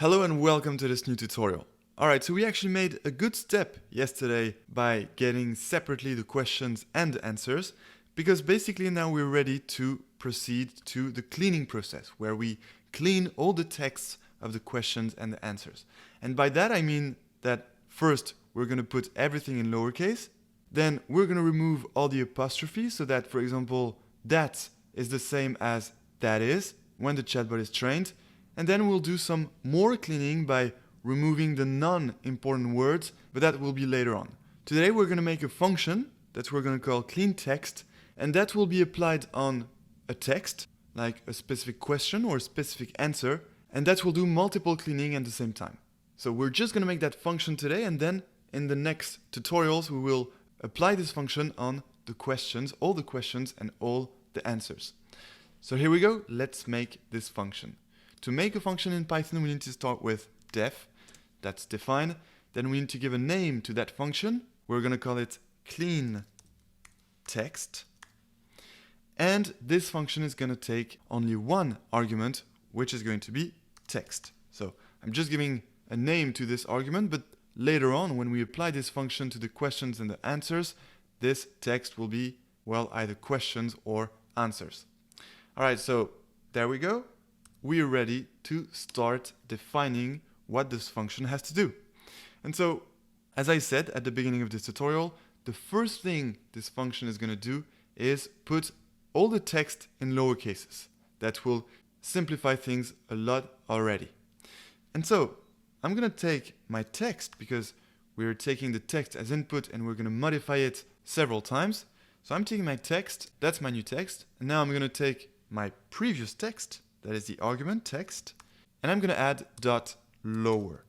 Hello and welcome to this new tutorial. Alright, so we actually made a good step yesterday by getting separately the questions and the answers, because basically now we're ready to proceed to the cleaning process, where we clean all the texts of the questions and the answers. And by that I mean that first we're going to put everything in lowercase, then we're going to remove all the apostrophes so that, for example, that is the same as that is when the chatbot is trained. And then we'll do some more cleaning by removing the non-important words, but that will be later on. Today we're going to make a function that we're going to call cleanText, and that will be applied on a text, like a specific question or a specific answer, and that will do multiple cleaning at the same time. So we're just going to make that function today, and then in the next tutorials we will apply this function on the questions, all the questions and all the answers. So here we go, let's make this function. To make a function in Python, we need to start with def, that's define. Then we need to give a name to that function. We're going to call it cleanText. And this function is going to take only one argument, which is going to be text. So I'm just giving a name to this argument, but later on, when we apply this function to the questions and the answers, this text will be, well, either questions or answers. All right, so there we go. We are ready to start defining what this function has to do. And so, as I said at the beginning of this tutorial, the first thing this function is going to do is put all the text in lower cases. That will simplify things a lot already. And so, I'm going to take my text, because we're taking the text as input and we're going to modify it several times. So I'm taking my text, that's my new text, and now I'm going to take my previous text, that is the argument text, and I'm going to add dot lower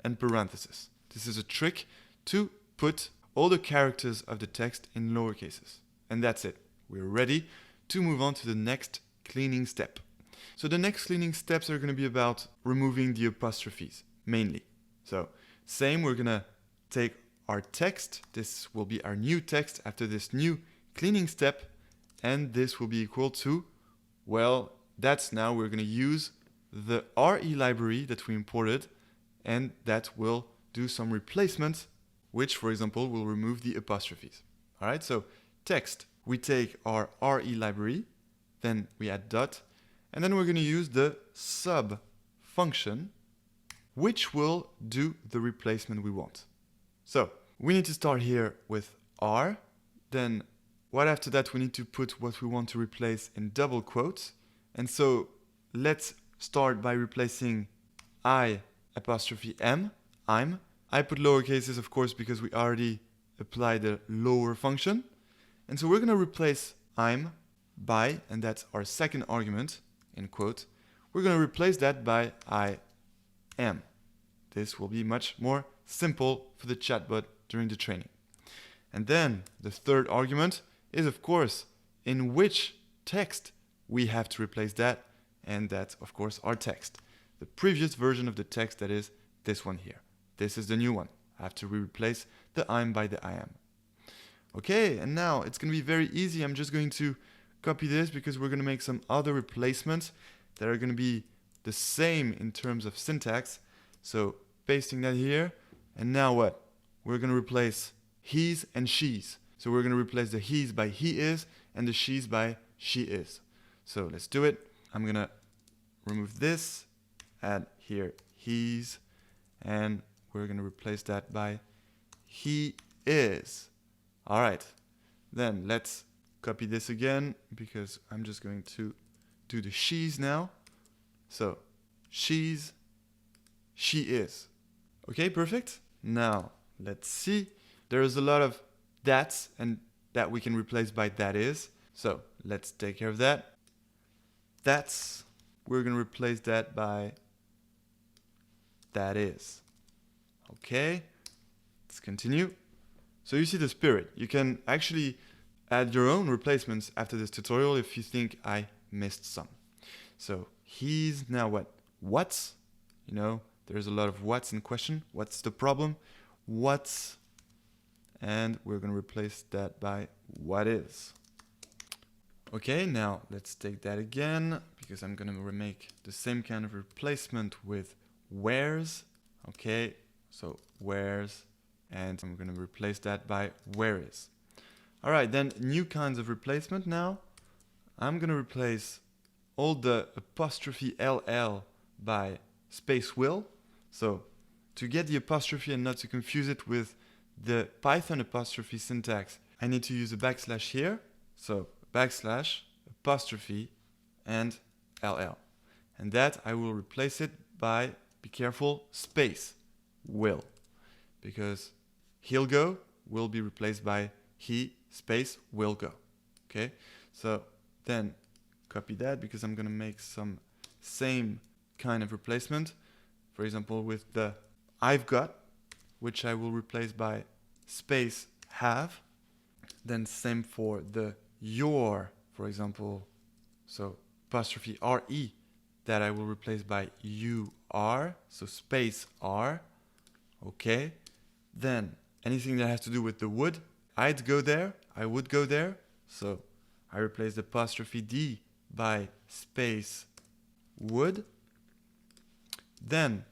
and parentheses. This is a trick to put all the characters of the text in lower cases. And that's it. We're ready to move on to the next cleaning step. So the next cleaning steps are going to be about removing the apostrophes, mainly. So same, we're going to take our text. This will be our new text after this new cleaning step, and this will be equal to, well, that's now we're going to use the RE library that we imported, and that will do some replacements, which, for example, will remove the apostrophes. All right, so text, we take our RE library, then we add dot, and then we're going to use the sub function, which will do the replacement we want. So we need to start here with R, then right after that we need to put what we want to replace in double quotes. And so let's start by replacing I apostrophe M, I'm. I put lower cases, of course, because we already applied the lower function. And so we're going to replace I'm by, and that's our second argument, in quote. We're going to replace that by I am. This will be much more simple for the chatbot during the training. And then the third argument is, of course, in which text we have to replace that, and that's, of course, our text. The previous version of the text, that is this one here. This is the new one. I have to replace the I'm by the I am. Okay, and now it's going to be very easy. I'm just going to copy this because we're going to make some other replacements that are going to be the same in terms of syntax. So pasting that here, and now what? We're going to replace he's and she's. So we're going to replace the he's by he is and the she's by she is. So let's do it. I'm going to remove this, add here he's, and we're going to replace that by he is. All right. Then let's copy this again, because I'm just going to do the she's now. So she's, she is. Okay, perfect. Now let's see. There's a lot of that's and that we can replace by that is. So let's take care of that. That's, we're going to replace that by that is. Okay, let's continue. So you see the spirit. You can actually add your own replacements after this tutorial if you think I missed some. So he's now what? What's? You know, there's a lot of what's in question. What's the problem? What's? And we're going to replace that by what is. Okay, now let's take that again, because I'm going to remake the same kind of replacement with where's. Okay, so where's, and I'm going to replace that by where is. All right, then new kinds of replacement now. I'm going to replace all the apostrophe LL by space will. So to get the apostrophe and not to confuse it with the Python apostrophe syntax, I need to use a backslash here. So backslash, apostrophe, and LL. And that I will replace it by, be careful, space, will. Because he'll go will be replaced by he, space, will go. Okay? So then copy that because I'm going to make some same kind of replacement. For example, with the I've got, which I will replace by space have. Then same for the your, for example. So apostrophe RE that I will replace by you are. So space are. Okay. Then anything that has to do with the would, I'd go there, I would go there. So I replace the apostrophe D by space would. Then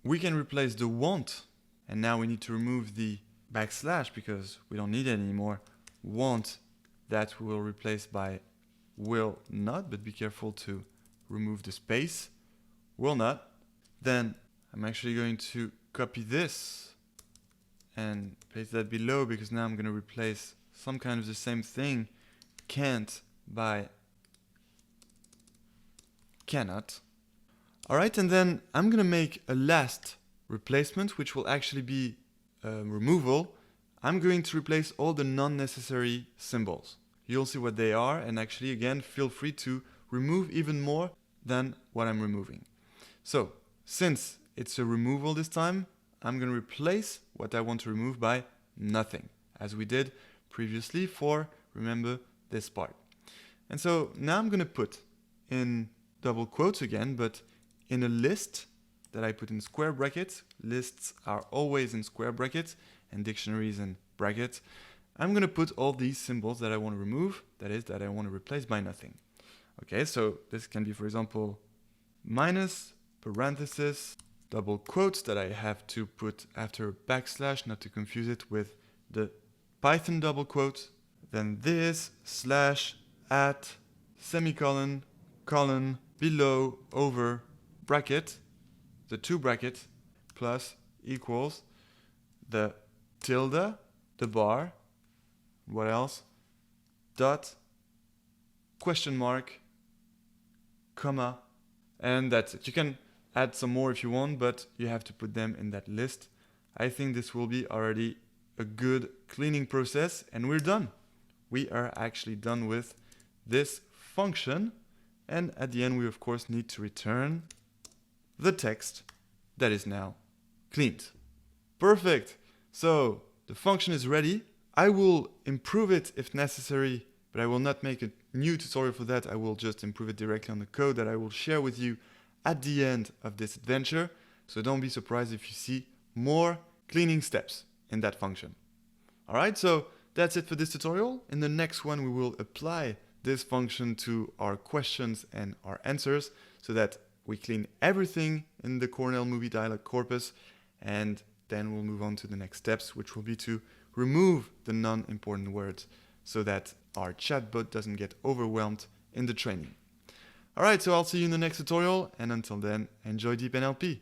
we can replace the want, and now we need to remove the backslash because we don't need it anymore. Want, that we will replace by will not, but be careful to remove the space. Will not. Then I'm actually going to copy this and paste that below because now I'm going to replace some kind of the same thing, can't, by cannot. All right, and then I'm going to make a last replacement, which will actually be removal. I'm going to replace all the non-necessary symbols. You'll see what they are, and actually, again, feel free to remove even more than what I'm removing. So, since it's a removal this time, I'm going to replace what I want to remove by nothing, as we did previously for, remember, this part. And so now I'm going to put in double quotes again, but in a list that I put in square brackets. Lists are always in square brackets and dictionaries in brackets. I'm going to put all these symbols that I want to remove, that is, that I want to replace by nothing. Okay, so this can be, for example, minus, parenthesis, double quotes that I have to put after a backslash, not to confuse it with the Python double quote. Then this, slash, at, semicolon, colon, below, over, bracket, the two brackets, plus, equals, the tilde, the bar, what else? Dot, question mark, comma, and that's it. You can add some more if you want, but you have to put them in that list. I think this will be already a good cleaning process, and we're done. We are actually done with this function, and at the end we of course need to return the text that is now cleaned. Perfect! So the function is ready. I will improve it if necessary, but I will not make a new tutorial for that. I will just improve it directly on the code that I will share with you at the end of this adventure. So don't be surprised if you see more cleaning steps in that function. All right, so that's it for this tutorial. In the next one, we will apply this function to our questions and our answers so that we clean everything in the Cornell movie dialog corpus, and then we'll move on to the next steps, which will be to remove the non-important words so that our chatbot doesn't get overwhelmed in the training. All right, so I'll see you in the next tutorial, and until then, enjoy Deep NLP.